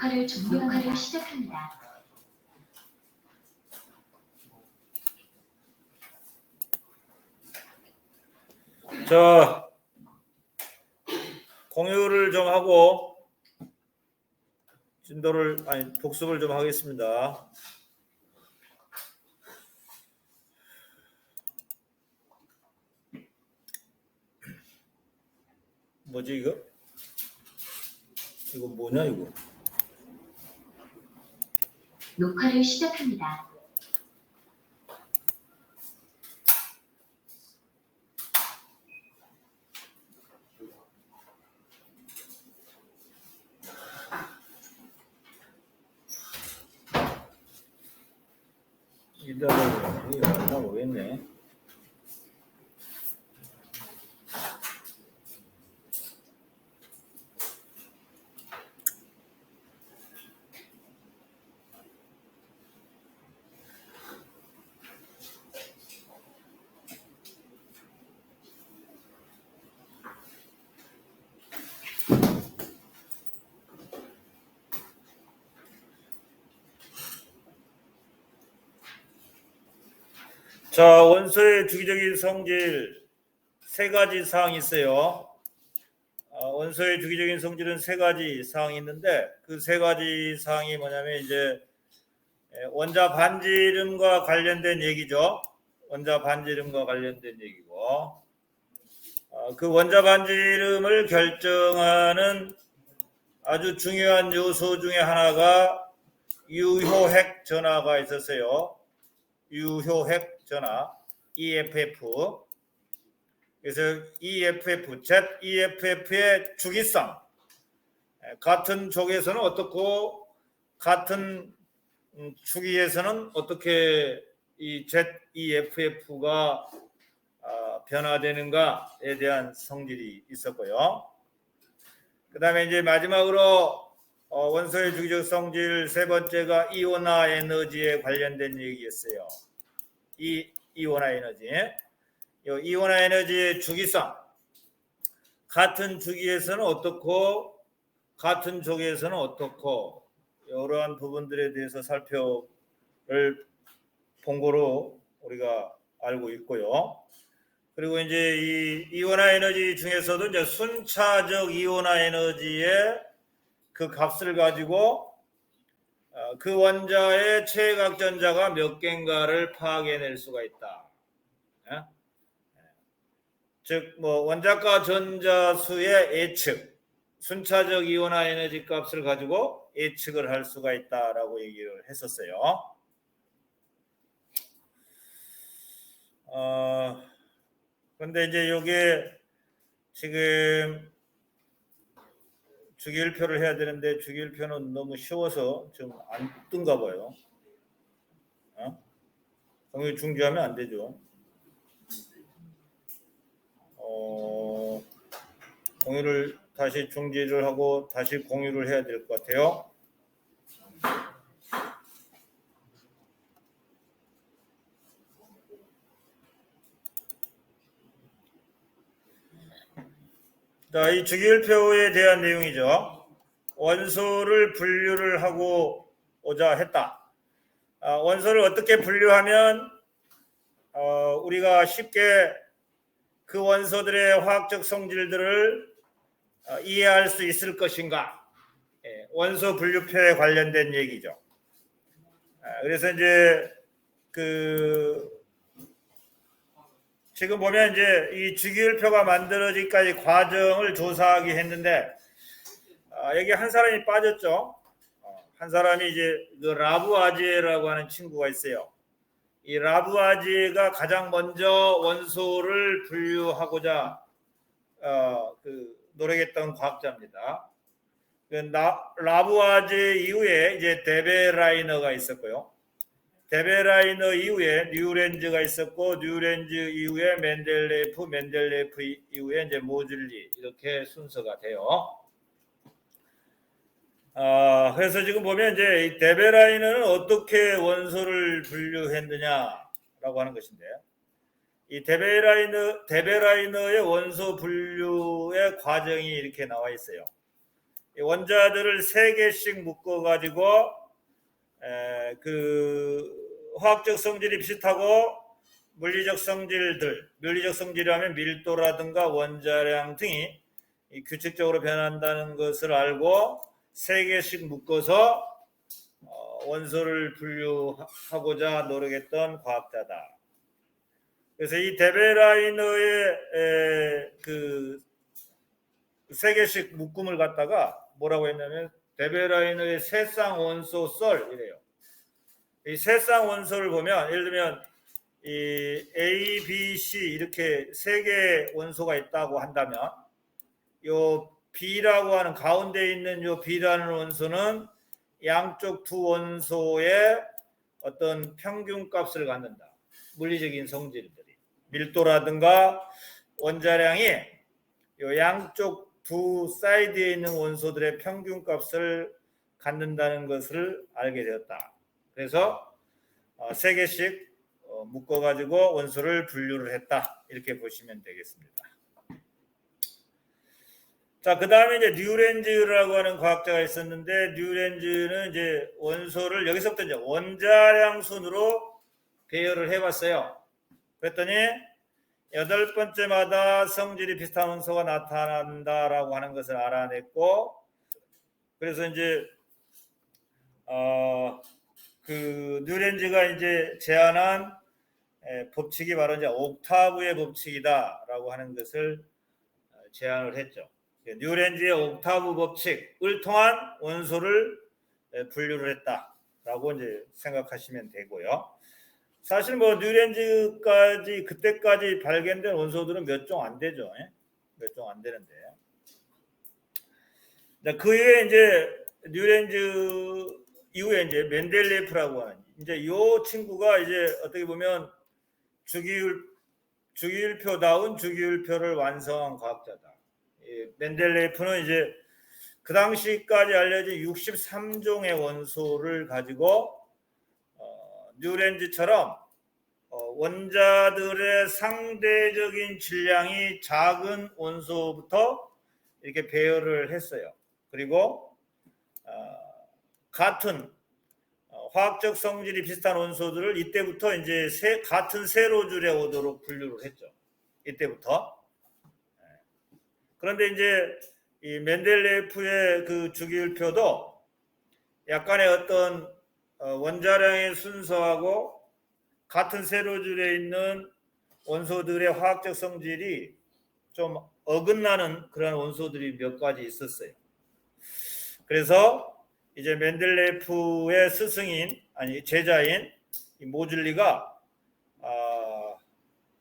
녹화를 시작합니다. 자, 공유를 좀 하고 복습을 좀 하겠습니다. 뭐지 이거? 이거 뭐냐 이거? 녹화를 시작합니다. 이거 안 나오겠네. 자, 원소의 주기적인 성질 세 가지 사항이 있어요. 원소의 주기적인 성질은 세 가지 사항이 있는데 그 세 가지 사항이 뭐냐면 이제 원자 반지름과 관련된 얘기죠. 원자 반지름과 관련된 얘기고 그 원자 반지름을 결정하는 아주 중요한 요소 중에 하나가 유효핵 전하가 있었어요. 유효핵 전하 EFF. 그래서 ZEFF의 주기성 같은 족에서는 어떻고 같은 주기에서는 어떻게 이 ZEFF가 변화되는가에 대한 성질이 있었고요. 그 다음에 이제 마지막으로 원소의 주기적 성질 세 번째가 이온화 에너지에 관련된 얘기였어요. 이온화 에너지. 이온화 에너지의 주기성. 같은 주기에서는 어떻고 같은 족에서는 어떻고 이러한 부분들에 대해서 살펴볼 본고로 우리가 알고 있고요. 그리고 이제 이 이온화 에너지 중에서도 이제 순차적 이온화 에너지의 그 값을 가지고 그 원자의 최각전자가 몇 개인가를 파악해낼 수가 있다. 즉, 원자과 전자수의 예측, 순차적 이온화 에너지 값을 가지고 예측을 할 수가 있다라고 얘기를 했었어요. 근데 이제 요게 지금 주기율표를 해야 되는데 주기율표는 너무 쉬워서 좀 안 뜬가 봐요. 공유 중지하면 안 되죠. 공유를 다시 중지를 하고 다시 공유를 해야 될 것 같아요. 자, 이 주기율표에 대한 내용이죠. 원소를 분류를 하고 오자 했다. 원소를 어떻게 분류하면 우리가 쉽게 그 원소들의 화학적 성질들을 이해할 수 있을 것인가? 원소 분류표에 관련된 얘기죠. 그래서 이제 지금 보면 이제 이 주기율표가 만들어지기까지 과정을 조사하기 했는데 여기 한 사람이 빠졌죠. 한 사람이 이제 그 라부아지에라고 하는 친구가 있어요. 이 라부아지에가 가장 먼저 원소를 분류하고자 노력했던 과학자입니다. 라부아지에 이후에 이제 데베라이너가 있었고요. 데베라이너 이후에 뉴렌즈가 있었고 뉴렌즈 이후에 맨델레프 이후에 이제 모즐리 이렇게 순서가 돼요. 그래서 지금 보면 이제 이 데베라이너는 어떻게 원소를 분류했느냐라고 하는 것인데 이 데베라이너의 원소 분류의 과정이 이렇게 나와 있어요. 이 원자들을 3개씩 묶어 가지고 그 화학적 성질이 비슷하고 물리적 성질이라면 밀도라든가 원자량 등이 규칙적으로 변한다는 것을 알고 3개씩 묶어서 원소를 분류하고자 노력했던 과학자다. 그래서 이 데베라이너의 그 3개씩 묶음을 갖다가 뭐라고 했냐면 데베라이너의 세쌍 원소 썰이래요. 이 세쌍 원소를 보면 예를 들면 이 A, B, C 이렇게 3개의 원소가 있다고 한다면 요 B라고 하는 가운데 있는 요 B라는 원소는 양쪽 두 원소의 어떤 평균 값을 갖는다. 물리적인 성질들이 밀도라든가 원자량이 요 양쪽 두 사이드에 있는 원소들의 평균 값을 갖는다는 것을 알게 되었다. 그래서 3개씩 묶어가지고 원소를 분류를 했다. 이렇게 보시면 되겠습니다. 자, 그 다음에 이제 뉴렌즈라고 하는 과학자가 있었는데, 뉴렌즈는 이제 원소를 여기서부터 이제 원자량 순으로 배열을 해봤어요. 그랬더니 8번째마다 성질이 비슷한 원소가 나타난다라고 하는 것을 알아냈고, 그래서 이제 그 뉴렌즈가 이제 제안한 법칙이 바로 이제 옥타브의 법칙이다라고 하는 것을 제안을 했죠. 뉴렌즈의 옥타브 법칙을 통한 원소를 분류를 했다라고 이제 생각하시면 되고요. 사실 뭐 뉴렌즈까지 그때까지 발견된 원소들은 몇 종 안 되죠. 몇 종 안 되는데. 그 이후에 이제 뉴렌즈 이후에 이제 멘델레프라고 하는 이제 이 친구가 이제 어떻게 보면 주기율표다운 주기율표를 완성한 과학자다. 멘델레프는 이제 그 당시까지 알려진 63종의 원소를 가지고 뉴렌즈처럼 원자들의 상대적인 질량이 작은 원소부터 이렇게 배열을 했어요. 그리고 같은 화학적 성질이 비슷한 원소들을 이때부터 이제 같은 세로줄에 오도록 분류를 했죠. 이때부터. 그런데 이제 이 멘델레프의 그 주기율표도 약간의 어떤 원자량의 순서하고 같은 세로줄에 있는 원소들의 화학적 성질이 좀 어긋나는 그런 원소들이 몇 가지 있었어요. 그래서 이제 멘델레프의 제자인 모즐리가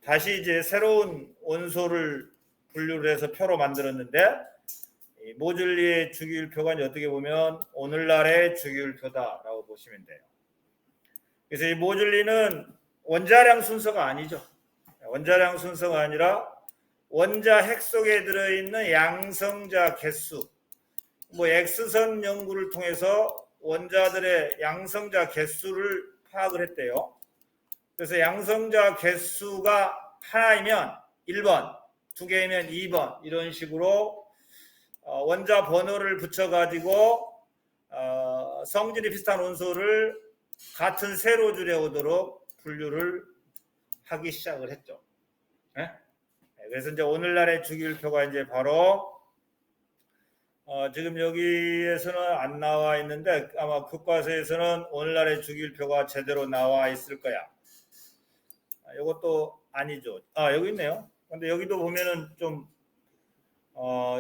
다시 이제 새로운 원소를 분류를 해서 표로 만들었는데 이 모즐리의 주기율표가 어떻게 보면 오늘날의 주기율표다라고 보시면 돼요. 그래서 이 모즐리는 원자량 순서가 아니죠. 원자량 순서가 아니라 원자 핵 속에 들어있는 양성자 개수, 뭐 X선 연구를 통해서 원자들의 양성자 개수를 파악을 했대요. 그래서 양성자 개수가 하나이면 1번, 2개이면 2번 이런 식으로 원자 번호를 붙여가지고 성질이 비슷한 원소를 같은 세로줄에 오도록 분류를 하기 시작을 했죠. 그래서 이제 오늘날의 주기율표가 이제 바로 지금 여기에서는 안 나와 있는데 아마 교과서에서는 오늘날의 주기율표가 제대로 나와 있을 거야. 이것도 아니죠. 여기 있네요. 근데 여기도 보면은 좀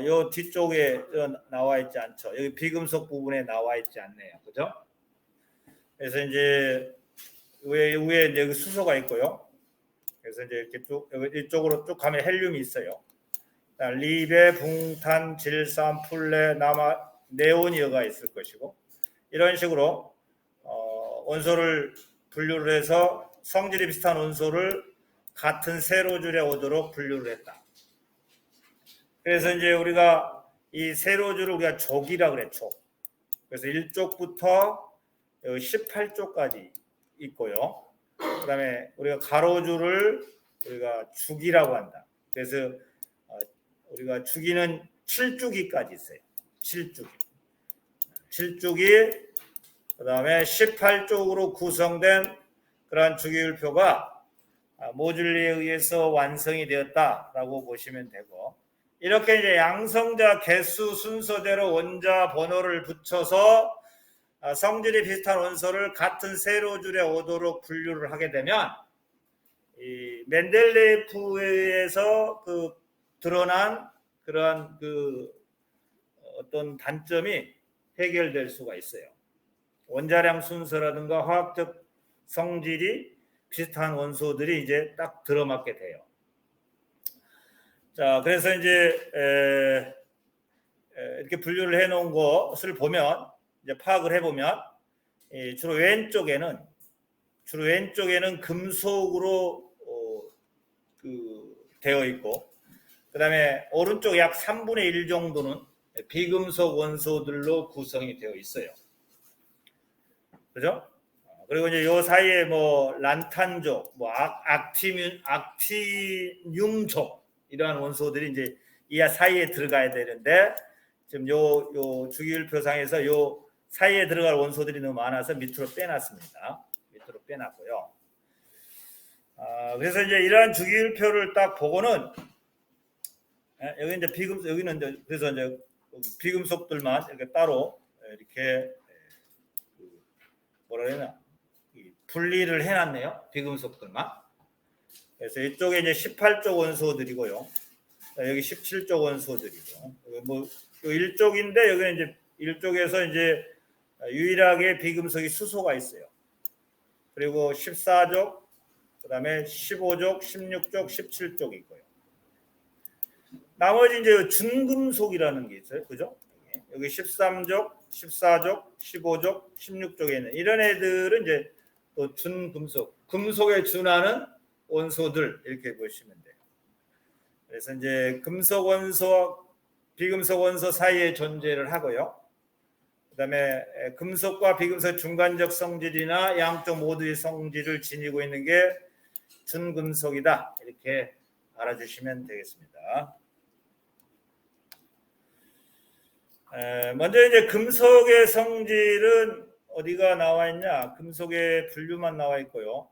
요 뒤쪽에 나와 있지 않죠. 여기 비금속 부분에 나와 있지 않네요. 그죠? 그래서 이제 위에 여기 수소가 있고요. 그래서 이제 이렇게 쭉 이쪽으로 쭉 가면 헬륨이 있어요. 리베, 붕탄, 질산, 플레, 네온이어가 있을 것이고 이런 식으로 원소를 분류를 해서 성질이 비슷한 원소를 같은 세로줄에 오도록 분류를 했다. 그래서 이제 우리가 이 세로줄을 우리가 족이라 그래, 족. 그래서 1쪽부터 18쪽까지 있고요. 그다음에 우리가 가로줄을 우리가 주기라고 한다. 그래서 우리가 주기는 7주기까지 있어요. 7주기 그다음에 18쪽으로 구성된 그러한 주기율표가 모듈리에 의해서 완성이 되었다라고 보시면 되고, 이렇게 이제 양성자 개수 순서대로 원자 번호를 붙여서 성질이 비슷한 원소를 같은 세로줄에 오도록 분류를 하게 되면 이 멘델레예프에서 그 드러난 그러한 그 어떤 단점이 해결될 수가 있어요. 원자량 순서라든가 화학적 성질이 비슷한 원소들이 이제 딱 들어맞게 돼요. 자, 그래서 이제 이렇게 분류를 해놓은 것을 보면 이제 파악을 해보면 주로 왼쪽에는 금속으로 되어 있고, 그다음에 오른쪽 약 3분의 1 정도는 비금속 원소들로 구성이 되어 있어요. 그죠? 그리고 이제 요 사이에 뭐 란탄족, 뭐 악티늄족 이러한 원소들이 이제 이 사이에 들어가야 되는데, 지금 요 주기율표상에서 요 사이에 들어갈 원소들이 너무 많아서 밑으로 빼놨습니다. 밑으로 빼놨고요. 그래서 이제 이러한 주기율표를 딱 보고는 여기 이제 여기는 이제 그래서 이제 비금속들만 이렇게 따로 이렇게 뭐라 해야 분리를 해놨네요. 비금속들만. 그래서 이쪽에 이제 18쪽 원소들이고요. 여기 17쪽 원소들이고, 뭐 1쪽인데 여기는 이제 1쪽에서 이제 유일하게 비금속이 수소가 있어요. 그리고 14족, 그다음에 15족, 16족, 17족 있고요. 나머지 이제 준금속이라는 게 있어요. 그죠? 여기 13족, 14족, 15족, 16족에 있는 이런 애들은 이제 또 준금속, 금속에 준하는 원소들 이렇게 보시면 돼요. 그래서 이제 금속 원소와 비금속 원소 사이에 존재를 하고요. 그다음에 금속과 비금속 중간적 성질이나 양쪽 모두의 성질을 지니고 있는 게 준금속이다. 이렇게 알아주시면 되겠습니다. 먼저 이제 금속의 성질은 어디가 나와 있냐? 금속의 분류만 나와 있고요.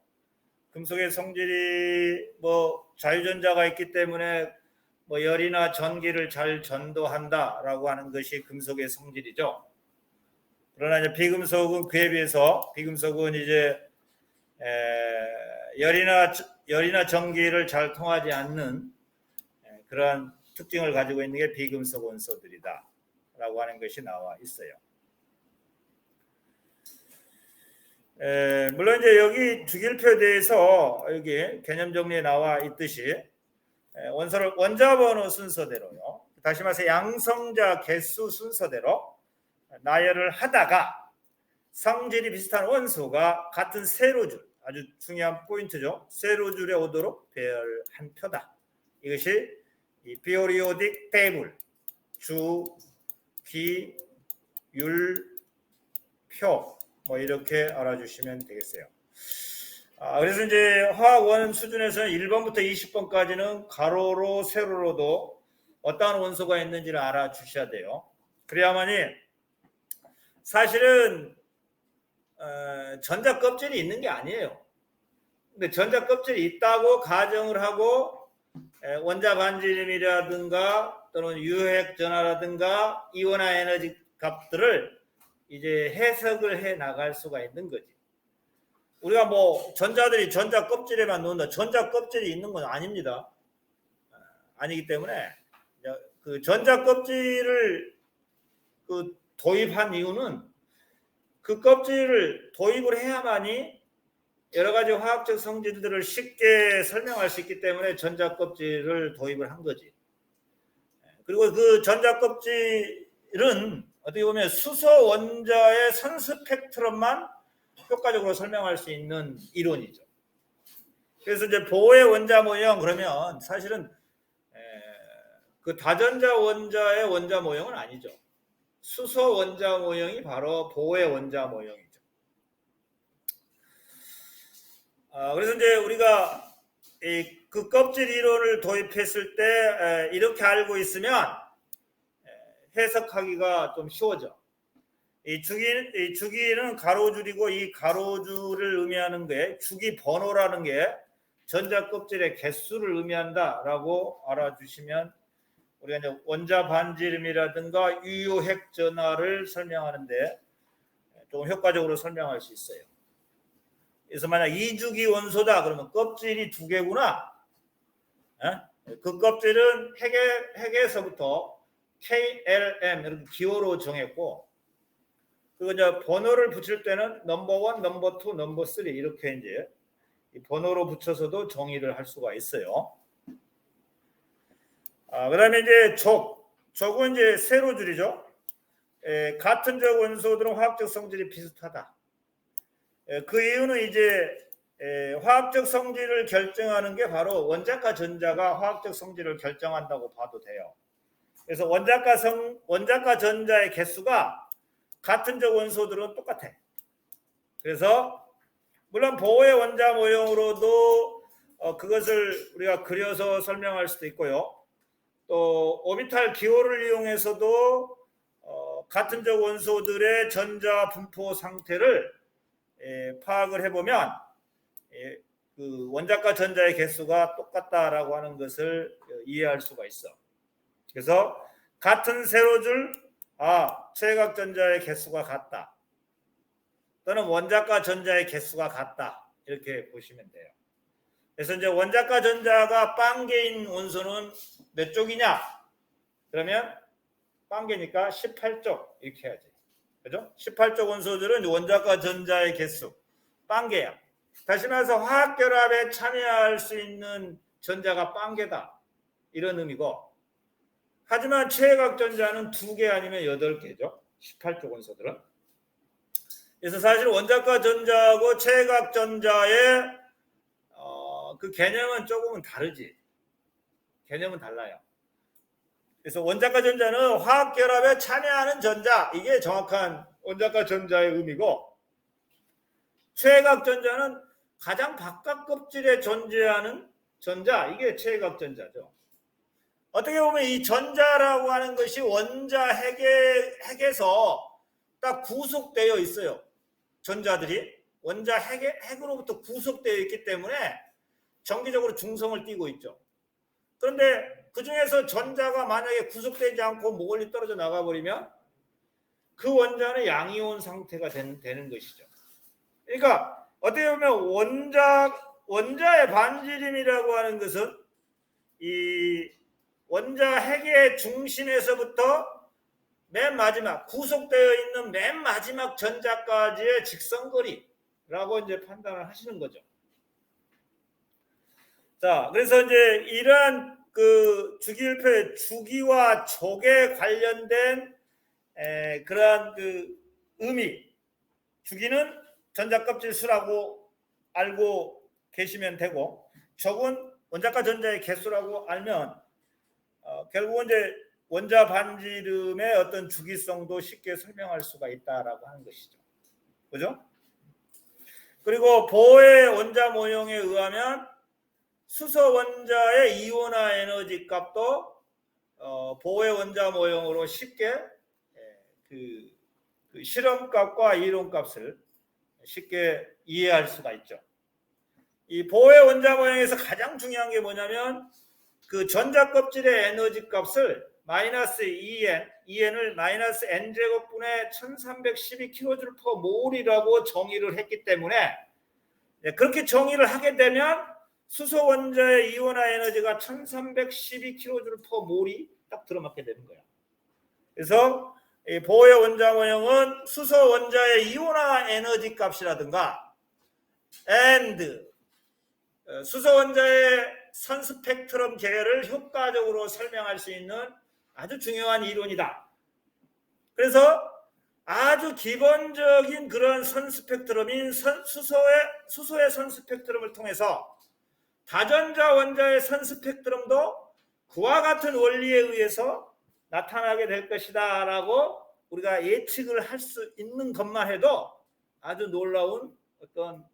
금속의 성질이 뭐 자유전자가 있기 때문에 뭐 열이나 전기를 잘 전도한다라고 하는 것이 금속의 성질이죠. 그러나 이제 비금속은 그에 비해서 비금속은 이제 열이나 전기를 잘 통하지 않는 그러한 특징을 가지고 있는 게 비금속 원소들이다라고 하는 것이 나와 있어요. 물론 이제 여기 주기율표에 대해서 여기 개념 정리에 나와 있듯이 원소를 원자 번호 순서대로요. 다시 말해서 양성자 개수 순서대로 나열을 하다가 성질이 비슷한 원소가 같은 세로줄, 아주 중요한 포인트죠. 세로줄에 오도록 배열한 표다. 이것이 이 피오리오딕 테이블, 주기율표 뭐 이렇게 알아주시면 되겠어요. 그래서 이제 화학원 수준에서는 1번부터 20번까지는 가로로 세로로도 어떠한 원소가 있는지를 알아주셔야 돼요. 그래야만이 사실은 전자 껍질이 있는 게 아니에요. 근데 전자 껍질이 있다고 가정을 하고 원자 반지름이라든가 또는 유핵 전하라든가 이온화 에너지 값들을 이제 해석을 해 나갈 수가 있는 거지. 우리가 뭐 전자들이 전자 껍질에만 놓는다. 전자 껍질이 있는 건 아닙니다. 아니기 때문에 그 전자 껍질을 그 도입한 이유는 그 껍질을 도입을 해야만이 여러 가지 화학적 성질들을 쉽게 설명할 수 있기 때문에 전자 껍질을 도입을 한 거지. 그리고 그 전자 껍질은 어떻게 보면 수소 원자의 선 스펙트럼만 효과적으로 설명할 수 있는 이론이죠. 그래서 이제 보호의 원자 모형 그러면 사실은 그 다전자 원자의 원자 모형은 아니죠. 수소 원자 모형이 바로 보호의 원자 모형이죠. 그래서 이제 우리가 그 껍질 이론을 도입했을 때 이렇게 알고 있으면 해석하기가 좀 쉬워져. 이 주기는 가로줄이고 이 가로줄을 의미하는 게 주기 번호라는 게 전자 껍질의 개수를 의미한다라고 알아주시면 우리가 이제 원자 반지름이라든가 유효핵 전하를 설명하는데 좀 효과적으로 설명할 수 있어요. 그래서 만약 이주기 원소다 그러면 껍질이 두 개구나. 그 껍질은 핵에서부터 KLM 이렇게 기호로 정했고, 그리고 이제 번호를 붙일 때는 넘버 1, 넘버 2, 넘버 3 이렇게 이제 번호로 붙여서도 정의를 할 수가 있어요. 그다음에 이제 족은 이제 세로줄이죠. 같은 적 원소들은 화학적 성질이 비슷하다. 그 이유는 이제 화학적 성질을 결정하는 게 바로 원자과 전자가 화학적 성질을 결정한다고 봐도 돼요. 그래서 원자과 전자의 개수가 같은 적 원소들은 똑같아. 그래서 물론 보호의 원자 모형으로도 그것을 우리가 그려서 설명할 수도 있고요. 또 오비탈 기호를 이용해서도 같은 적 원소들의 전자 분포 상태를 파악을 해보면 그 원자과 전자의 개수가 똑같다라고 하는 것을 이해할 수가 있어. 그래서 같은 세로줄 최각 전자의 개수가 같다. 또는 원자과 전자의 개수가 같다. 이렇게 보시면 돼요. 그래서 이제 원자과 전자가 빵개인 원소는 몇 쪽이냐? 그러면 빵개니까 18쪽 이렇게 해야지. 그죠? 18쪽 원소들은 원자과 전자의 개수 빵개야. 다시 말해서 화학결합에 참여할 수 있는 전자가 빵개다. 이런 의미고, 하지만 최각 전자는 2개 아니면 8개죠. 18쪽 원소들은. 그래서 사실 원자과 전자하고 최각 전자의 그 개념은 조금은 다르지. 개념은 달라요. 그래서 원자과 전자는 화학결합에 참여하는 전자, 이게 정확한 원자과 전자의 의미고, 최각 전자는 가장 바깥 껍질에 존재하는 전자, 이게 최각 전자죠. 어떻게 보면 이 전자라고 하는 것이 원자 핵에서 딱 구속되어 있어요. 전자들이 원자 핵으로부터 구속되어 있기 때문에 정기적으로 중성을 띠고 있죠. 그런데 그 중에서 전자가 만약에 구속되지 않고 멀리 떨어져 나가버리면 그 원자는 양이온 상태가 되는 것이죠. 그러니까 어떻게 보면 원자의 반지름이라고 하는 것은 이 원자 핵의 중심에서부터 맨 마지막 구속되어 있는 맨 마지막 전자까지의 직선거리라고 이제 판단을 하시는 거죠. 자, 그래서 이제 이러한 그 주기율표의 주기와 족에 관련된 그러한 그 의미, 주기는 전자껍질 수라고 알고 계시면 되고, 족은 원자과 전자의 개수라고 알면 결국은 이제 원자 반지름의 어떤 주기성도 쉽게 설명할 수가 있다라고 하는 것이죠. 그죠? 그리고 보의 원자 모형에 의하면 수소 원자의 이온화 에너지 값도 보의 원자 모형으로 쉽게 그 실험값과 이론값을 쉽게 이해할 수가 있죠. 이 보의 원자 모형에서 가장 중요한 게 뭐냐면 그 전자 껍질의 에너지 값을 마이너스 EN을 마이너스 N제곱분의 1312kJ/몰이라고 정의를 했기 때문에, 그렇게 정의를 하게 되면 수소 원자의 이온화 에너지가 1312kJ/몰이 딱 들어맞게 되는 거야. 그래서 이 보의 원자 모형은 수소 원자의 이온화 에너지 값이라든가 and 수소 원자의 선 스펙트럼 계열을 효과적으로 설명할 수 있는 아주 중요한 이론이다. 그래서 아주 기본적인 그런 선 스펙트럼인 수소의 선 스펙트럼을 통해서 다전자 원자의 선 스펙트럼도 그와 같은 원리에 의해서 나타나게 될 것이다 라고 우리가 예측을 할 수 있는 것만 해도 아주 놀라운 어떤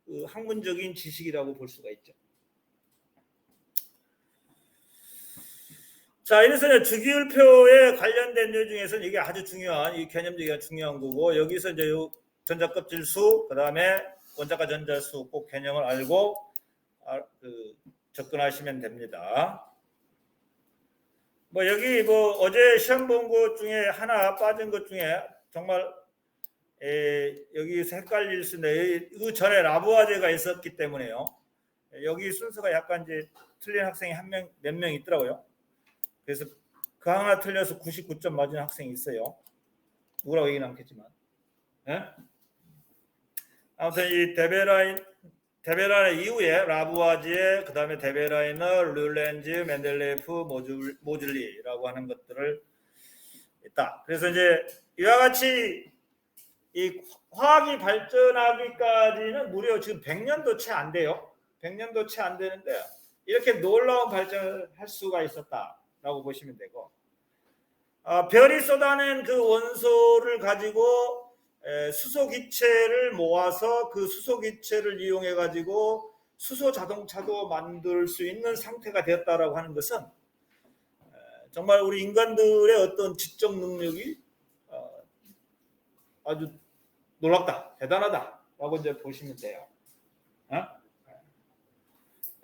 그 학문적인 지식이라고 볼 수가 있죠. 자, 이래서 이제 주기율표에 관련된 요 중에서는 이게 아주 중요한, 이 개념적이가 중요한 거고, 여기서 이제 요 전자껍질 수, 그 다음에 원자가 전자수 꼭 개념을 알고 접근하시면 됩니다. 뭐 여기 뭐 어제 시험 본 것 중에 하나 빠진 것 중에 정말 여기서 헷갈릴 수 있는데, 그 전에 라부아제가 있었기 때문에요. 여기 순서가 약간 이제 틀린 학생이 몇 명 있더라고요. 그래서 그 하나 틀려서 99점 맞은 학생이 있어요. 누구라고 얘기는 않겠지만. 네? 아무튼 이 데베라인 이후에 라부아지에, 그 다음에 데베라이너, 룰렌즈, 멘델레프, 모즐리라고 하는 것들을 있다. 그래서 이제 이와 같이 이 화학이 발전하기까지는 무려 지금 100년도 채 안 돼요. 100년도 채 안 되는데 이렇게 놀라운 발전을 할 수가 있었다라고 보시면 되고, 별이 쏟아낸 그 원소를 가지고 수소 기체를 모아서 그 수소 기체를 이용해 가지고 수소 자동차도 만들 수 있는 상태가 되었다라고 하는 것은 정말 우리 인간들의 어떤 지적 능력이 아주 놀랍다, 대단하다라고 이제 보시면 돼요.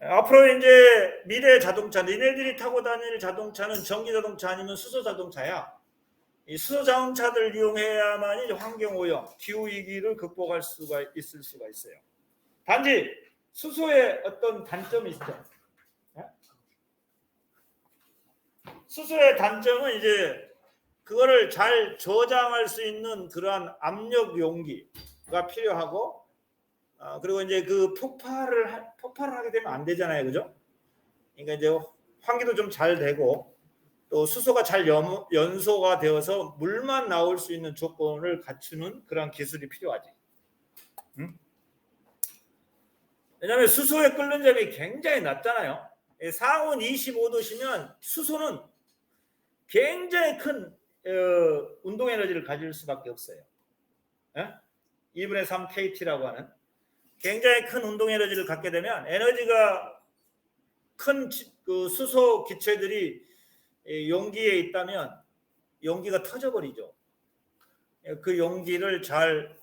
앞으로 이제 미래 자동차, 니네들이 타고 다닐 자동차는 전기 자동차 아니면 수소 자동차야. 이 수소 자동차들 이용해야만 이제 환경 오염, 기후 위기를 극복할 수가 있어요. 단지 수소의 어떤 단점이 있죠. 수소의 단점은 이제 그거를 잘 저장할 수 있는 그러한 압력 용기가 필요하고, 그리고 이제 그 폭발을 하게 되면 안 되잖아요, 그죠? 그러니까 이제 환기도 좀 잘 되고, 또 수소가 잘 연소가 되어서 물만 나올 수 있는 조건을 갖추는 그런 기술이 필요하지. 응? 왜냐하면 수소의 끓는 점이 굉장히 낮잖아요. 상온 25도시면 수소는 굉장히 큰 운동 에너지를 가질 수밖에 없어요. 2분의 3 kT라고 하는 굉장히 큰 운동 에너지를 갖게 되면, 에너지가 큰 그 수소 기체들이 용기에 있다면 용기가 터져버리죠. 그 용기를 잘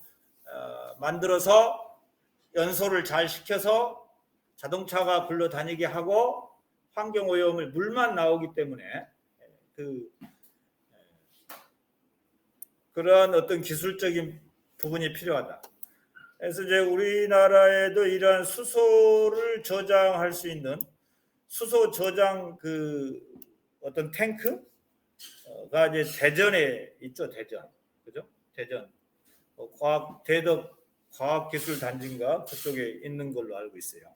만들어서 연소를 잘 시켜서 자동차가 굴러다니게 하고, 환경 오염을 물만 나오기 때문에 그러한 어떤 기술적인 부분이 필요하다. 그래서 이제 우리나라에도 이러한 수소를 저장할 수 있는 수소 저장 그 어떤 탱크가 이제 대전에 있죠. 대전, 그죠? 대전 대덕 과학기술단지인가 그쪽에 있는 걸로 알고 있어요.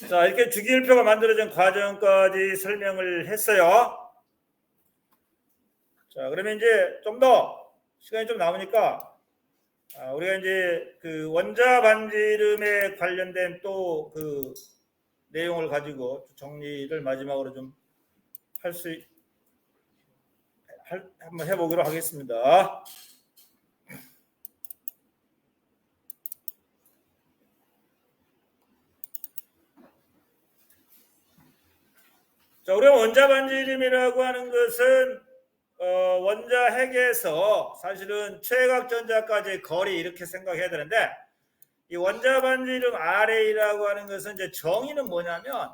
자, 이렇게 주기율표가 만들어진 과정까지 설명을 했어요. 자, 그러면 이제 좀 더 시간이 좀 남으니까 우리가 이제 그 원자 반지름에 관련된 또 그 내용을 가지고 정리를 마지막으로 좀 한번 해보기로 하겠습니다. 자, 우리가 원자 반지름이라고 하는 것은 원자 핵에서 사실은 최각 전자까지의 거리 이렇게 생각해야 되는데, 이 원자 반지름 RA라고 하는 것은 이제 정의는 뭐냐면,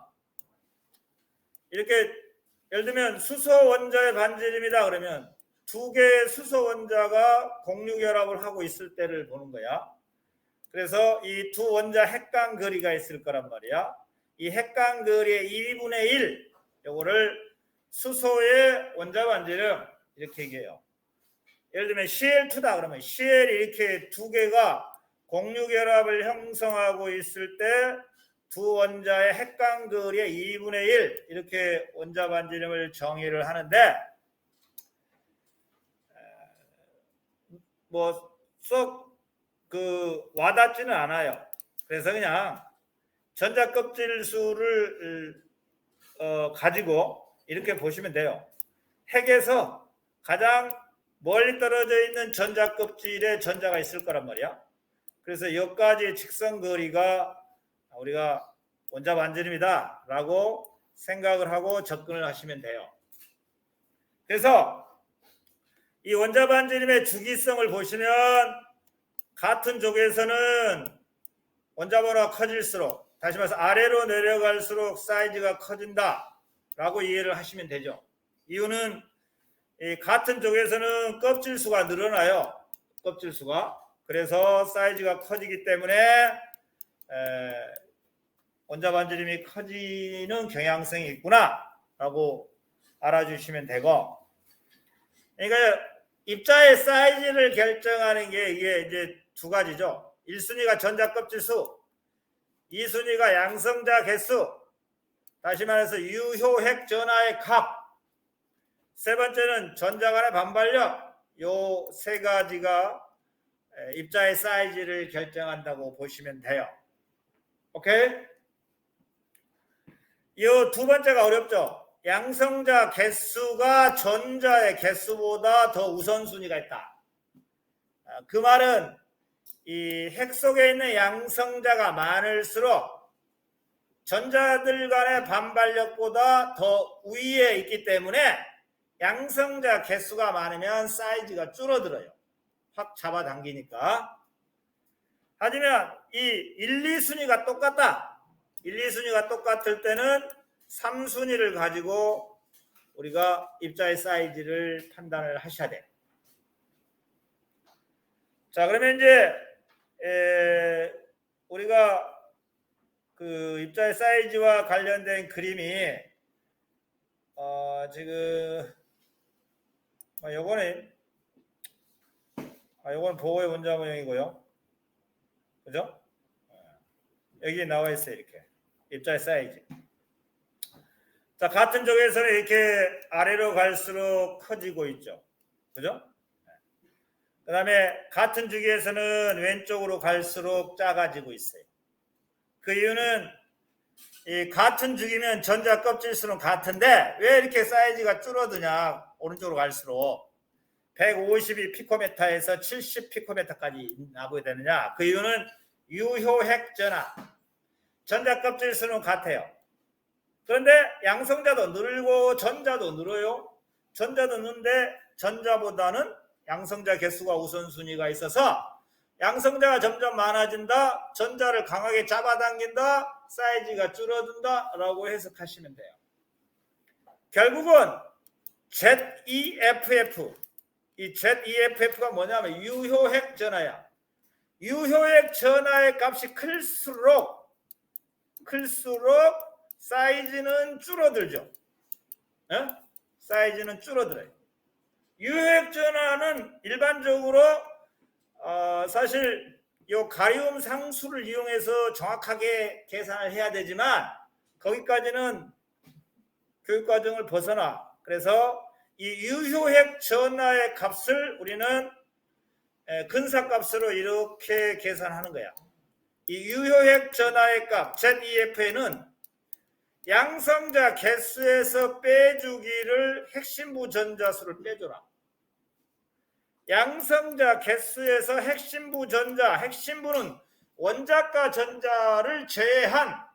이렇게 예를 들면 수소 원자의 반지름이다 그러면 두 개의 수소 원자가 공유결합을 하고 있을 때를 보는 거야. 그래서 이 두 원자 핵간 거리가 있을 거란 말이야. 이 핵간 거리의 2분의 1 요거를 수소의 원자 반지름 이렇게 얘기해요. 예를 들면 Cl2다 그러면 Cl이 이렇게 두 개가 공유결합을 형성하고 있을 때 두 원자의 핵간 거리의 2분의 1 이렇게 원자 반지름을 정의를 하는데, 뭐 썩 그 와닿지는 않아요. 그래서 그냥 전자 껍질 수를 가지고 이렇게 보시면 돼요. 핵에서 가장 멀리 떨어져 있는 전자 껍질에 전자가 있을 거란 말이야. 그래서 여기까지의 직선 거리가 우리가 원자 반지름이다 라고 생각을 하고 접근을 하시면 돼요. 그래서 이 원자반지름의 주기성을 보시면 같은 쪽에서는 원자번호가 커질수록, 다시 말해서 아래로 내려갈수록 사이즈가 커진다 라고 이해를 하시면 되죠. 이유는 이 같은 쪽에서는 껍질수가 늘어나요. 껍질수가. 그래서 사이즈가 커지기 때문에 원자반지름이 커지는 경향성이 있구나 라고 알아주시면 되고, 그러니까 입자의 사이즈를 결정하는 게 이게 이제 두 가지죠. 1순위가 전자 껍질수, 2순위가 양성자 개수, 다시 말해서 유효핵 전하의 값, 세 번째는 전자 간의 반발력. 요 세 가지가 입자의 사이즈를 결정한다고 보시면 돼요. 오케이? 이 두 번째가 어렵죠. 양성자 개수가 전자의 개수보다 더 우선순위가 있다. 그 말은 이 핵 속에 있는 양성자가 많을수록 전자들 간의 반발력보다 더 위에 있기 때문에 양성자 개수가 많으면 사이즈가 줄어들어요. 확 잡아당기니까. 하지만 이 1, 2순위가 똑같다. 1, 2순위가 똑같을 때는 3순위를 가지고 우리가 입자의 사이즈를 판단을 하셔야 돼. 자, 그러면 이제 우리가 그 입자의 사이즈와 관련된 그림이 지금 요거는 보호의 원자 모형이고요. 그죠? 여기 나와 있어요. 이렇게 입자의 사이즈. 자, 같은 쪽에서는 이렇게 아래로 갈수록 커지고 있죠. 그죠? 그 다음에 같은 주기에서는 왼쪽으로 갈수록 작아지고 있어요. 그 이유는 이 같은 주기면 전자 껍질 수는 같은데 왜 이렇게 사이즈가 줄어드냐, 오른쪽으로 갈수록 152 피코메타에서 70 피코메타까지 나오게 되느냐. 그 이유는 유효핵 전하, 전자 껍질 수는 같아요. 그런데 양성자도 늘고 전자도 늘어요. 전자도 느는데 전자보다는 양성자 개수가 우선순위가 있어서 양성자가 점점 많아진다, 전자를 강하게 잡아당긴다, 사이즈가 줄어든다 라고 해석하시면 돼요. 결국은 ZEFF, 이 ZEFF가 뭐냐면 유효핵 전하야. 유효핵 전하의 값이 클수록 사이즈는 줄어들죠. 사이즈는 줄어들어요. 유효핵 전하는 일반적으로 사실 이 가리움 상수를 이용해서 정확하게 계산을 해야 되지만 거기까지는 교육과정을 벗어나. 그래서 이 유효핵 전하의 값을 우리는 근사값으로 이렇게 계산하는 거야. 이 유효핵 전하의 값 ZEF는 양성자 개수에서 빼주기를 핵심부 전자수를 빼줘라. 양성자 개수에서 핵심부 전자, 핵심부는 원자가 전자를 제외한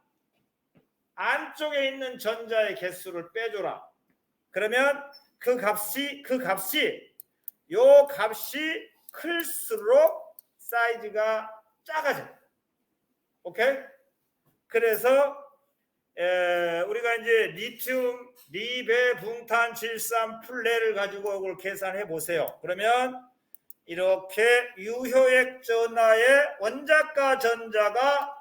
안쪽에 있는 전자의 개수를 빼줘라. 그러면 그 값이 클수록 사이즈가 작아져. 오케이? 그래서 우리가 이제 리튬 리베붕탄 질산 플레를 가지고 이걸 계산해 보세요. 그러면 이렇게 유효핵 전하의 원자가 전자가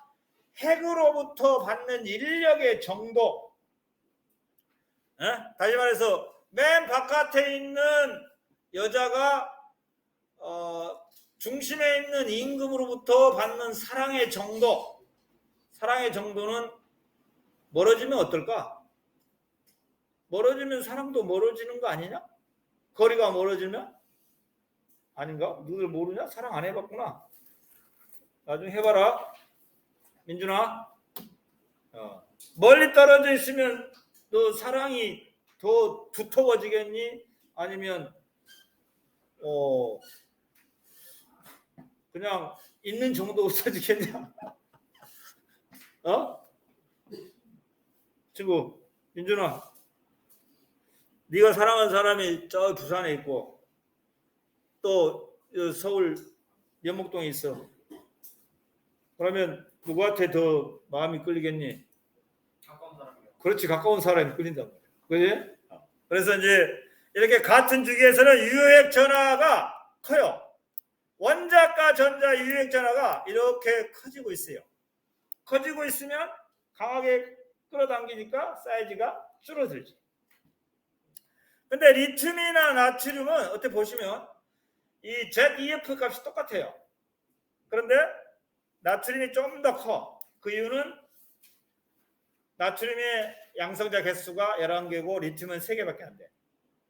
핵으로부터 받는 인력의 정도, 다시 말해서 맨 바깥에 있는 여자가 중심에 있는 임금으로부터 받는 사랑의 정도는 멀어지면 어떨까? 멀어지면 사랑도 멀어지는 거 아니냐? 거리가 멀어지면? 아닌가? 너희들 모르냐? 사랑 안 해봤구나. 나중에 해봐라. 민준아. 멀리 떨어져 있으면 너 사랑이 더 두터워지겠니? 아니면 그냥 있는 정도 없어지겠냐? 친구, 민준아, 네가 사랑하는 사람이 저 부산에 있고 또 서울 연목동에 있어. 그러면 누구한테 더 마음이 끌리겠니? 가까운 사람이요. 그렇지, 가까운 사람이 끌린단 말이야. 그지? 그래서 이제 이렇게 같은 주기에서는 유효액 전하가 커요. 원자과 전자 유효액 전하가 이렇게 커지고 있어요. 커지고 있으면 강하게 끌어당기니까 사이즈가 줄어들지. 근데 리튬이나 나트륨은 어떻게 보시면 이 ZEF 값이 똑같아요. 그런데 나트륨이 좀 더 커. 그 이유는 나트륨의 양성자 개수가 11개고 리튬은 3개밖에 안 돼.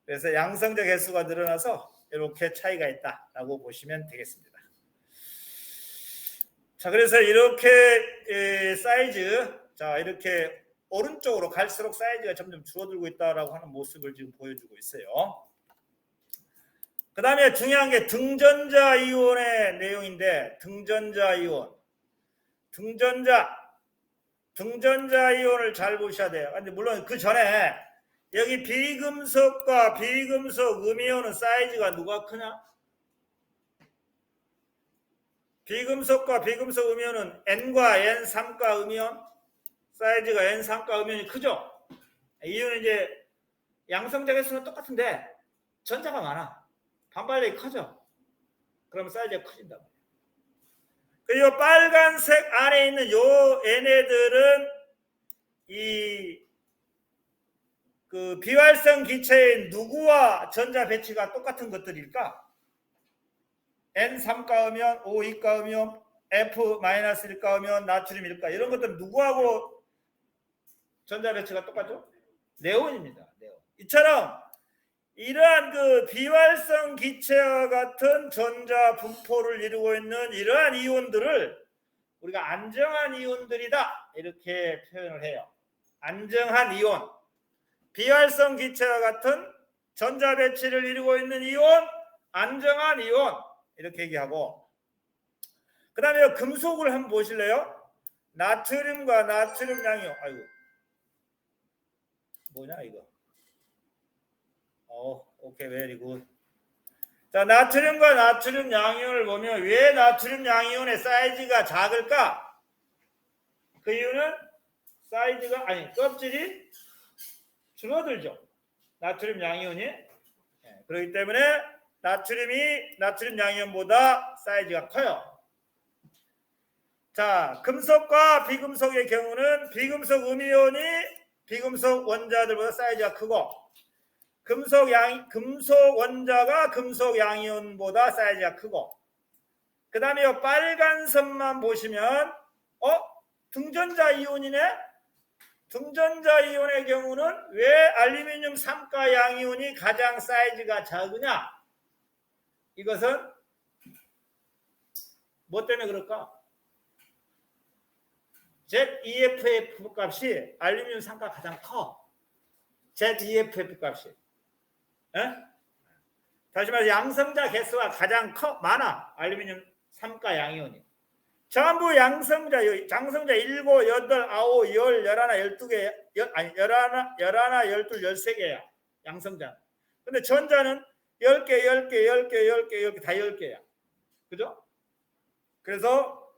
그래서 양성자 개수가 늘어나서 이렇게 차이가 있다라고 보시면 되겠습니다. 자, 그래서 이렇게 사이즈, 자, 이렇게 오른쪽으로 갈수록 사이즈가 점점 줄어들고 있다라고 하는 모습을 지금 보여주고 있어요. 그 다음에 중요한 게 등전자 이온의 내용인데, 등전자 이온. 등전자 이온을 잘 보셔야 돼요. 근데 물론 그 전에 여기 비금속과 비금속 음이온은 사이즈가 누가 크냐? 비금속과 비금속 음이온은 N과 N3가 음이온, 사이즈가 N3가 음이온이 크죠? 이유는 이제 양성자 개수는 똑같은데 전자가 많아. 반발력이 커져. 그럼 사이즈가 커진다. 그리고 빨간색 안에 있는 요 얘네들은 그 비활성 기체의 누구와 전자 배치가 똑같은 것들일까? N3가 음이온, O2가 음이온, F-1가 음이온, 나트륨일까? 이런 것들은 누구하고 전자 배치가 똑같죠? 네온입니다. 네온. 이처럼 이러한 그 비활성 기체와 같은 전자 분포를 이루고 있는 이러한 이온들을 우리가 안정한 이온들이다 이렇게 표현을 해요. 안정한 이온, 비활성 기체와 같은 전자 배치를 이루고 있는 이온, 안정한 이온 이렇게 얘기하고, 그 다음에 금속을 한번 보실래요? 나트륨과 나트륨 양이온. 아이고, 뭐냐 이거? 오케이, 베리 굿. 자, 나트륨과 나트륨 양이온을 보면 왜 나트륨 양이온의 사이즈가 작을까? 그 이유는 사이즈가 껍질이 줄어들죠. 나트륨 양이온이. 그렇기 때문에 나트륨이 나트륨 양이온보다 사이즈가 커요. 자, 금속과 비금속의 경우는 비금속 음이온이 비금속 원자들보다 사이즈가 크고, 금속 원자가 금속 양이온보다 사이즈가 크고, 그 다음에 이 빨간 선만 보시면 등전자 이온이네. 등전자 이온의 경우는 왜 알루미늄 3가 양이온이 가장 사이즈가 작으냐? 이것은 뭐 때문에 그럴까? ZEFF 값이 알루미늄 3가 가장 커. ZEFF 값이. 다시 말해서 양성자 개수가 가장 많아. 알루미늄 3가 양이온이. 전부 양성자, 장성자 7, 8, 9, 10, 11, 12개, 11, 12, 13개야. 양성자. 근데 전자는 10개, 10개, 10개, 10개, 10개, 다 10개야. 그죠? 그래서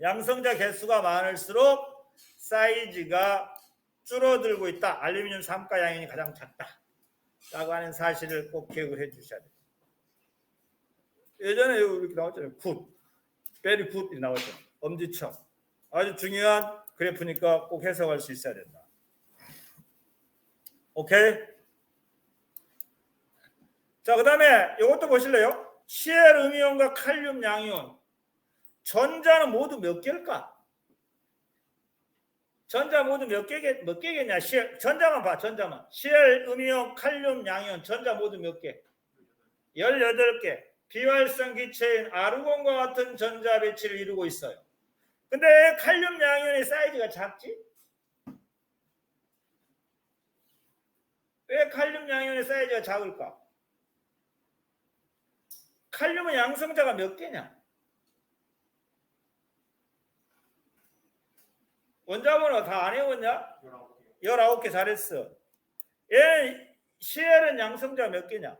양성자 개수가 많을수록 사이즈가 줄어들고 있다. 알루미늄 3가 양이온이 가장 작다. 라고 하는 사실을 꼭 기억을 해 주셔야 돼요. 예전에 이렇게 나왔잖아요. 굿, 베리 굿이 나왔죠. 엄지척. 아주 중요한 그래프니까 꼭 해석할 수 있어야 된다. 오케이? 자, 그 다음에 이것도 보실래요? Cl 음이온과 칼륨 양이온. 전자는 모두 몇 개일까? 전자 모두 몇 개겠냐? 전자만 봐, 전자만. Cl, 음이온, 칼륨, 양이온, 전자 모두 몇 개? 18개. 비활성 기체인 아르곤과 같은 전자 배치를 이루고 있어요. 근데 칼륨, 양이온의 사이즈가 작지? 왜 칼륨, 양이온의 사이즈가 작을까? 칼륨은 양성자가 몇 개냐? 원자번호 다 안 외웠냐? 19개 잘했어. 얘 CL은 양성자 몇 개냐?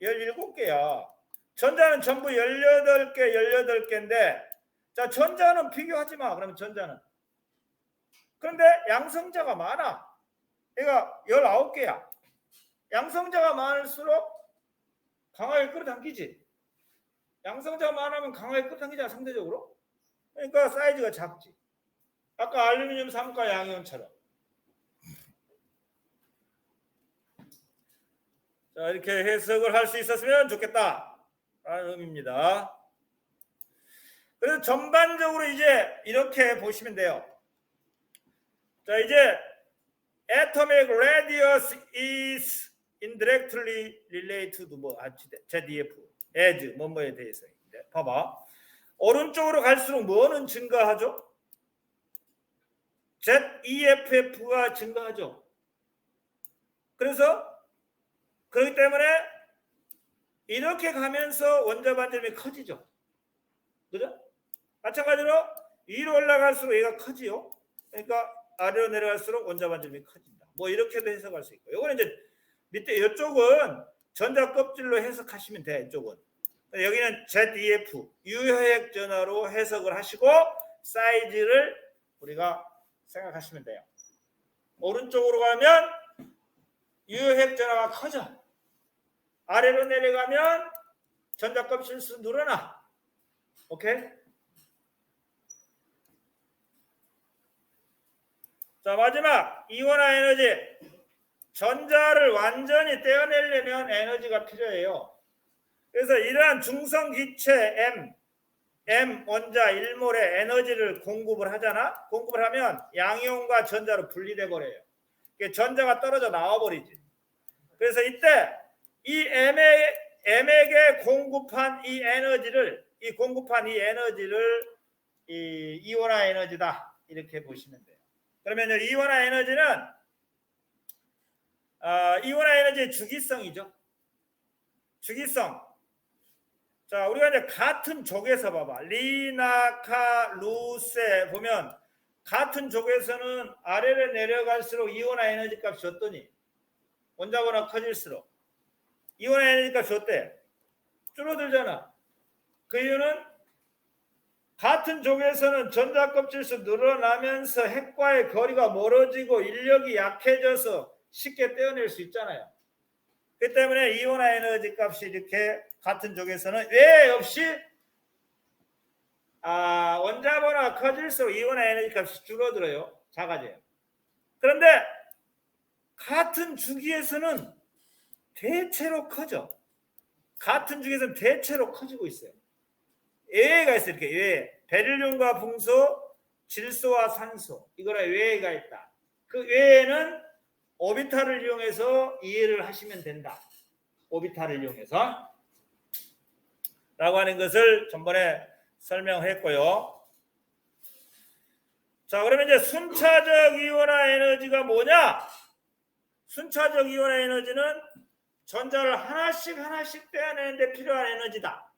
17개야. 전자는 전부 18개인데 자, 전자는 비교하지 마. 그러면 전자는. 그런데 양성자가 많아. 얘가 19개야. 양성자가 많을수록 강하게 끌어당기지. 양성자가 많으면 강하게 끌어당기잖아, 상대적으로. 그러니까 사이즈가 작지. 아까 알루미늄 삼가 양이온처럼. 자, 이렇게 해석을 할 수 있었으면 좋겠다 라는 의미입니다. 그래서 전반적으로 이제 이렇게 보시면 돼요. 자, 이제 atomic radius is indirectly related to ZEF as 뭐뭐에 대해서. 봐봐. 오른쪽으로 갈수록 뭐는 증가하죠? ZEFF가 증가하죠. 그래서 그렇기 때문에 이렇게 가면서 원자 반점이 커지죠. 그죠? 마찬가지로 위로 올라갈수록 얘가 커지요. 그러니까 아래로 내려갈수록 원자 반점이 커진다. 뭐 이렇게도 해석할 수 있고. 요거는 이제 밑에 이쪽은 전자 껍질로 해석하시면 돼. 이쪽은. 여기는 ZEF 유효핵 전하로 해석을 하시고 사이즈를 우리가 생각하시면 돼요. 오른쪽으로 가면 유효핵 전하가 커져. 아래로 내려가면 전자 껍질 수 늘어나. 오케이? 자, 마지막 이온화 에너지. 전자를 완전히 떼어내려면 에너지가 필요해요. 그래서 이러한 중성 기체 M 원자 1몰에 에너지를 공급을 하잖아. 공급을 하면 양이온과 전자로 분리돼 버려요. 전자가 떨어져 나와 버리지. 그래서 이때 이 M에게 공급한 이 에너지를 이 이온화 에너지다. 이렇게 보시면 돼요. 그러면 이온화 에너지는 이온화 에너지의 주기성이죠. 주기성. 자, 우리가 이제 같은 족에서 봐봐. 리나카 루세 보면 같은 족에서는 아래로 내려갈수록 이온화 에너지 값이 어떠니? 원자번호가 커질수록 이온화 에너지 값이 어때? 줄어들잖아. 그 이유는 같은 족에서는 전자 껍질수 늘어나면서 핵과의 거리가 멀어지고 인력이 약해져서 쉽게 떼어낼 수 있잖아요. 그 때문에 이온화 에너지 값이 이렇게 같은 족에서는 왜 없이 원자 번호가 커질수록 이온화 에너지 값이 줄어들어요. 작아져요. 그런데 같은 주기에서는 대체로 커져. 같은 주기에서는 대체로 커지고 있어요. 예외가 있어요. 이렇게 예외. 베릴륨과 풍소, 질소와 산소. 이거라 예외가 있다. 그 외에는 오비탈을 이용해서 이해를 하시면 된다. 오비탈을 이용해서 라고 하는 것을 전번에 설명했고요. 자, 그러면 이제 순차적 이온화 에너지가 뭐냐? 순차적 이온화 에너지는 전자를 하나씩 떼어내는데 필요한 에너지다.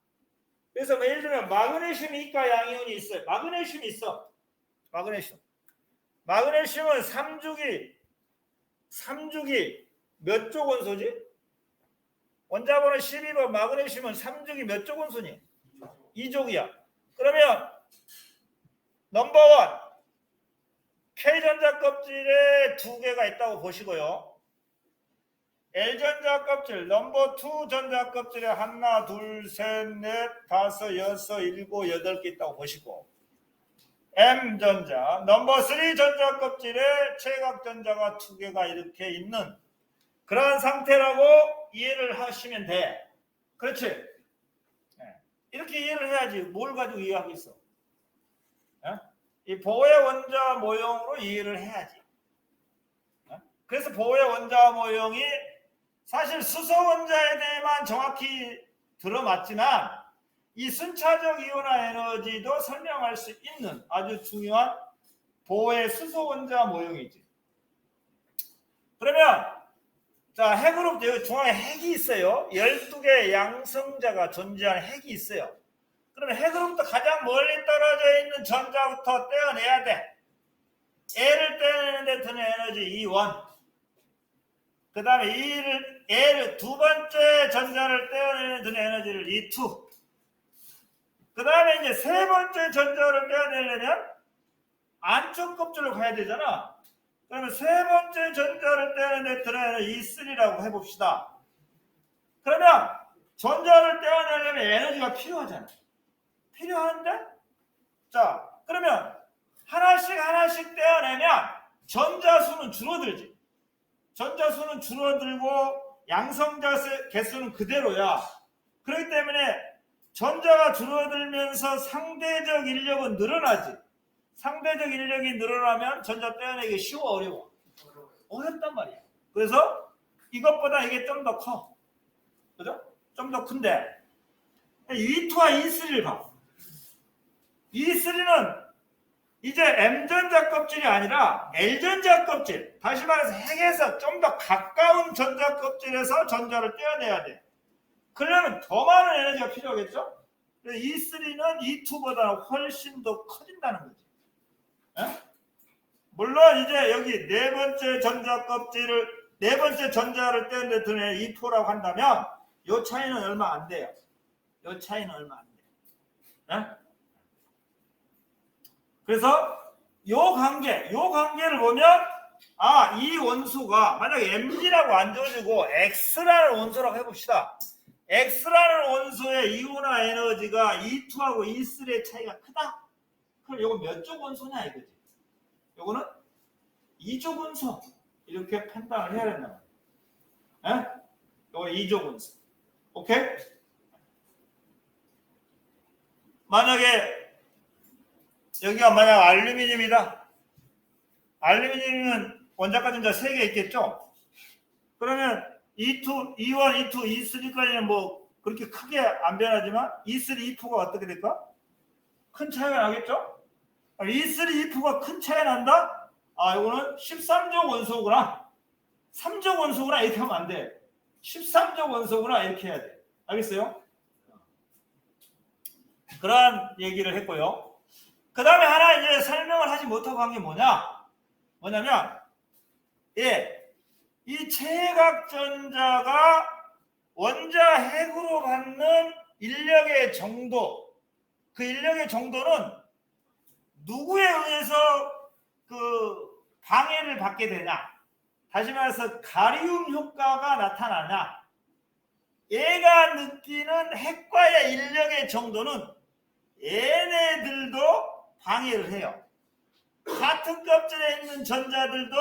그래서 뭐 예를 들면 마그네슘 이가 양이온이 있어요. 마그네슘이 있어. 마그네슘은 3주기 몇 족 원소지? 원자번호 12번 마그네슘은 3주기 몇 족 원소니? 2족이야. 그러면 넘버원 K전자 껍질에 2개가 있다고 보시고요. L전자 껍질 넘버 2 전자 껍질에 하나, 둘, 셋, 넷, 다섯, 여섯, 일곱, 8개 있다고 보시고 M전자 넘버 3 전자 껍질에 최각전자가 2개가 이렇게 있는 그러한 상태라고 이해를 하시면 돼. 그렇지? 이렇게 이해를 해야지. 뭘 가지고 이해하겠어? 이 보의 원자 모형으로 이해를 해야지. 그래서 보의 원자 모형이 사실 수소 원자에 대해만 정확히 들어맞지만 이 순차적 이온화 에너지도 설명할 수 있는 아주 중요한 보의 수소 원자 모형이지. 그러면 자, 핵으로 여기 중앙에 핵이 있어요. 12개의 양성자가 존재하는 핵이 있어요. 그러면 핵으로부터 가장 멀리 떨어져 있는 전자부터 떼어내야 돼. A를 떼어내는데 드는 에너지 E1. 그 다음에 A를 두 번째 전자를 떼어내는 드는 에너지를 E2. 그 다음에 이제 세 번째 전자를 떼어내려면 안쪽 껍질로 가야 되잖아. 그러면 세 번째 전자를 떼어내는 드는 에너지 E3라고 해봅시다. 그러면 전자를 떼어내려면 에너지가 필요하잖아. 필요한데? 자, 그러면 하나씩 떼어내면 전자수는 줄어들지. 전자수는 줄어들고 양성자 개수는 그대로야. 그렇기 때문에 전자가 줄어들면서 상대적 인력은 늘어나지. 상대적 인력이 늘어나면 전자 떼어내기 쉬워, 어려워? 어렵단 말이야. 그래서 이것보다 이게 좀 더 커. 그죠? 좀 더 큰데 E2와 E3를 봐. E3는 이제 M전자 껍질이 아니라 L전자 껍질, 다시 말해서 핵에서 좀 더 가까운 전자 껍질에서 전자를 떼어내야 돼. 그러려면 더 많은 에너지가 필요하겠죠? 그래서 E3는 E2보다 훨씬 더 커진다는 거지. 에? 물론 이제 여기 네 번째 전자 껍질을, 네 번째 전자를 떼어내 드는 E4라고 한다면 이 차이는 얼마 안 돼요. 이 차이는 얼마 안 돼요. 에? 그래서 요 관계를 보면 이 원소가 만약에 Mg라고 안 줘지고 X라는 원소라고 해봅시다. X라는 원소의 이온화 에너지가 E2하고 E3의 차이가 크다? 그럼 이거 몇 쪽 원소냐 이거지. 요거는 2족 원소 이렇게 판단을 해야 된다. 요거 2족 원소. 오케이? 만약에 여기가 만약 알루미늄이다. 알루미늄은 원자과 전자 3개 있겠죠? 그러면 E2, E1, E2, E3까지는 뭐 그렇게 크게 안 변하지만 E3, E4가 어떻게 될까? 큰 차이가 나겠죠? E3, E4가 큰 차이가 난다? 이거는 13족 원소구나. 3족 원소구나. 이렇게 하면 안 돼. 13족 원소구나. 이렇게 해야 돼. 알겠어요? 그런 얘기를 했고요. 그 다음에 하나 이제 설명을 하지 못하고 한 게 뭐냐면, 이 체각전자가 원자 핵으로 받는 인력의 정도, 그 인력의 정도는 누구에 의해서 그 방해를 받게 되냐? 다시 말해서 가리움 효과가 나타나냐? 얘가 느끼는 핵과의 인력의 정도는 얘네들도 방해를 해요. 같은 껍질에 있는 전자들도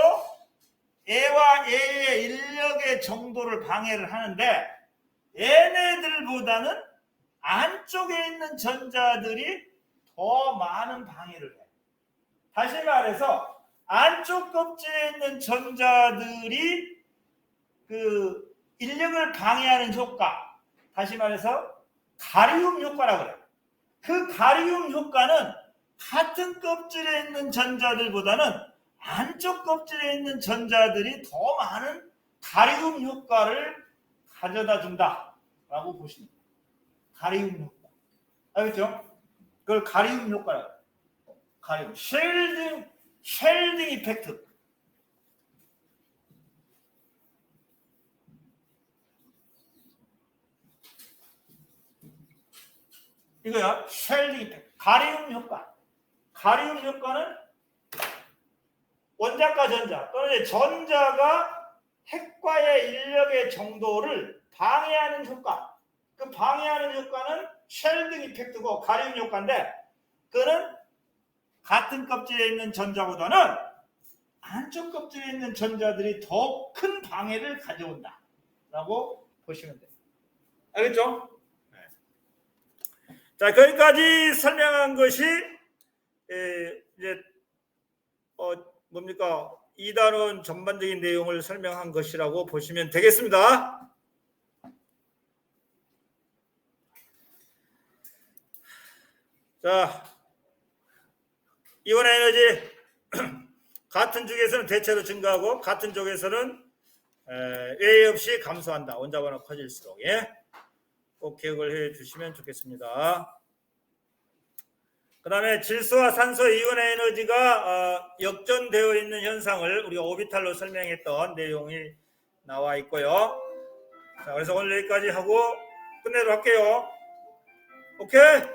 얘와 얘의 인력의 정도를 방해를 하는데 얘네들보다는 안쪽에 있는 전자들이 더 많은 방해를 해요. 다시 말해서 안쪽 껍질에 있는 전자들이 그 인력을 방해하는 효과, 다시 말해서 가리움 효과라고 해요. 그 가리움 효과는 같은 껍질에 있는 전자들보다는 안쪽 껍질에 있는 전자들이 더 많은 가리움 효과를 가져다 준다라고 보시면 돼요. 가리움 효과. 알겠죠? 그걸 가리움 효과라고 해요. 가리움. 쉘딩 이펙트. 이거야. 쉘딩 이펙트. 가리움 효과. 가리움 효과는 원자과 전자 또는 전자가 핵과의 인력의 정도를 방해하는 효과. 그 방해하는 효과는 쉘딩 이펙트고 가리움 효과인데 그는 같은 껍질에 있는 전자보다는 안쪽 껍질에 있는 전자들이 더 큰 방해를 가져온다 라고 보시면 돼요. 알겠죠? 네. 자, 거기까지 설명한 것이 이제 뭡니까? 2단원 전반적인 내용을 설명한 것이라고 보시면 되겠습니다. 자, 이온 에너지 같은 쪽에서는 대체로 증가하고 같은 쪽에서는 외의 없이 감소한다. 원자번호 커질수록. 꼭 기억을 해 주시면 좋겠습니다. 그 다음에 질소와 산소 이온의 에너지가 역전되어 있는 현상을 우리가 오비탈로 설명했던 내용이 나와 있고요. 자, 그래서 오늘 여기까지 하고 끝내도록 할게요. 오케이?